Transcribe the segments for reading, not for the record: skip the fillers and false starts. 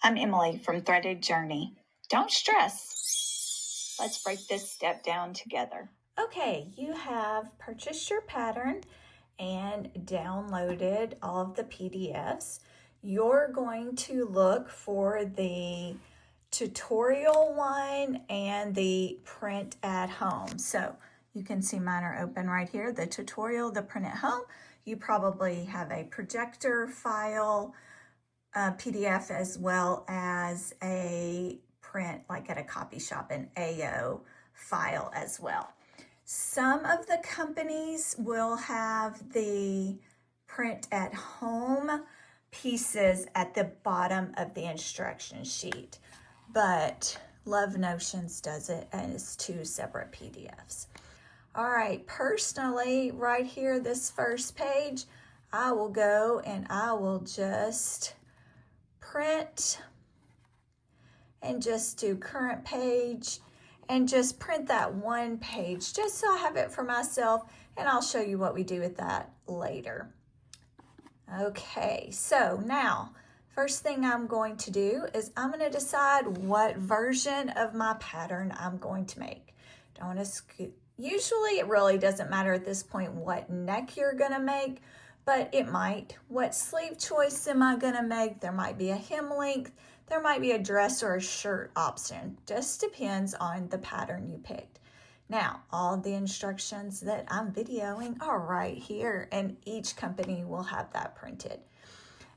I'm Emily from Threaded Journey. Don't stress. Let's break this step down together. Okay, you have purchased your pattern and downloaded all of the PDFs. You're going to look for the tutorial one and the print at home. So you can see mine are open right here, the tutorial, the print at home. You probably have a projector file, PDF, as well as a print like at a copy shop, an AO file as well. Some of the companies will have the print at home pieces at the bottom of the instruction sheet, but Love Notions does it and it's 2 separate PDFs. All right, personally, right here, this first page, I will go and I will just print and just do current page and just print that one page just so I have it for myself, and I'll show you what we do with that later. Okay, so now first thing I'm going to do is I'm going to decide what version of my pattern I'm going to make. Don't want to usually it really doesn't matter at this point what neck you're going to make, but it might. What sleeve choice am I going to make? There might be a hem length, there might be a dress or a shirt option. Just depends on the pattern you picked. Now, all the instructions that I'm videoing are right here, and each company will have that printed.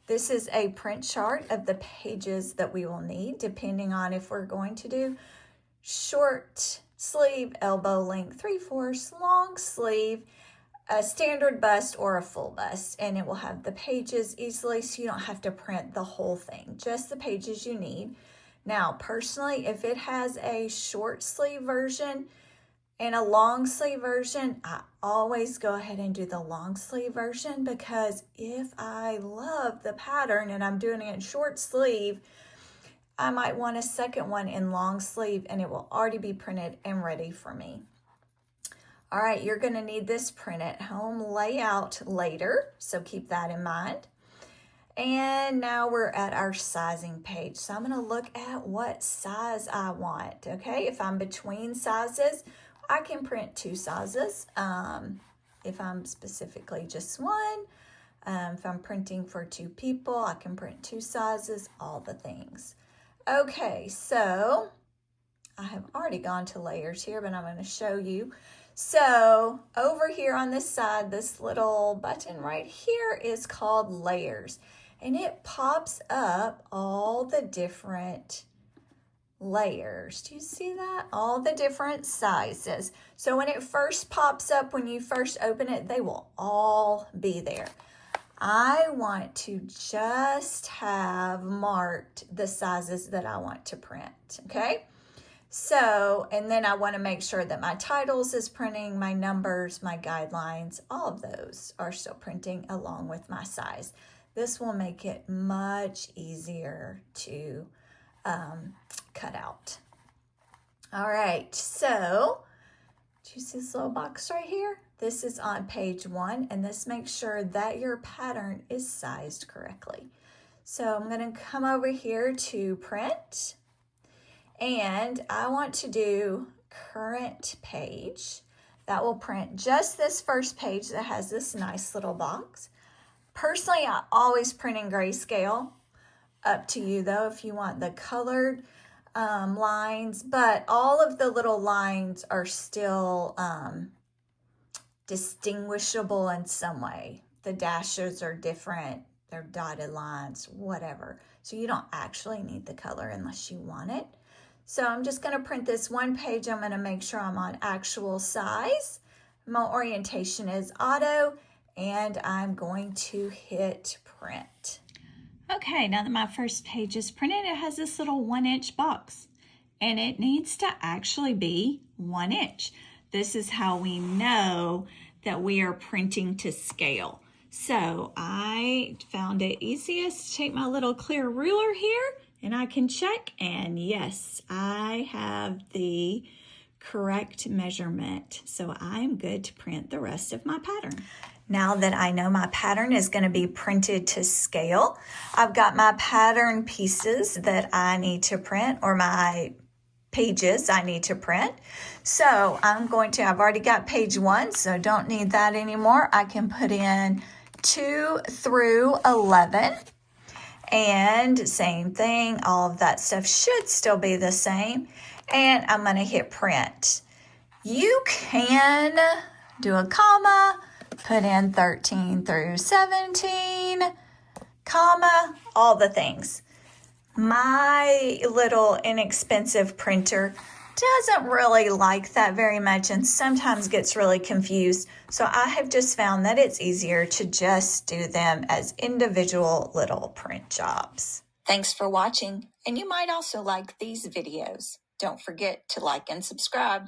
This is a print chart of the pages that we will need, depending on if we're going to do short sleeve, elbow length, 3/4, long sleeve, a standard bust, or a full bust, and it will have the pages easily so you don't have to print the whole thing, just the pages you need. Now, personally, if it has a short sleeve version and a long sleeve version, I always go ahead and do the long sleeve version, because if I love the pattern and I'm doing it in short sleeve, I might want a second one in long sleeve and it will already be printed and ready for me. All right, you're going to need this print at home layout later, so keep that in mind. And now we're at our sizing page. So I'm going to look at what size I want. Okay, if I'm between sizes, I can print 2 sizes. If I'm specifically just one, if I'm printing for 2 people, I can print 2 sizes, all the things. Okay, so I have already gone to layers here, but I'm going to show you. So over here on this side, this little button right here is called layers, and it pops up all the different layers. Do you see that? All the different sizes. So when it first pops up, when you first open it, they will all be there. I want to just have marked the sizes that I want to print, okay? So, and then I want to make sure that my titles is printing, my numbers, my guidelines, all of those are still printing along with my size. This will make it much easier to cut out. All right, so do you see this little box right here? This is on page 1, and this makes sure that your pattern is sized correctly. So I'm going to come over here to print, and I want to do current page. That will print just this first page that has this nice little box. Personally, I always print in grayscale. Up to you though if you want the colored lines, but all of the little lines are still distinguishable in some way. The dashes are different, they're dotted lines, whatever. So you don't actually need the color unless you want it. So I'm just going to print this one page. I'm going to make sure I'm on actual size. My orientation is auto, and I'm going to hit print. Okay, now that my first page is printed, it has this little 1-inch box, and it needs to actually be 1 inch. This is how we know that we are printing to scale. So I found it easiest to take my little clear ruler here, and I can check, and yes, I have the correct measurement. So I'm good to print the rest of my pattern. Now that I know my pattern is going to be printed to scale, I've got my pattern pieces that I need to print, or my pages I need to print. So I've already got page 1, so don't need that anymore. I can put in 2 through 11. And same thing, all of that stuff should still be the same. And I'm going to hit print. You can do a comma, put in 13 through 17, comma, all the things. My little inexpensive printer doesn't really like that very much and sometimes gets really confused. So I have just found that it's easier to just do them as individual little print jobs. Thanks for watching, and you might also like these videos. Don't forget to like and subscribe.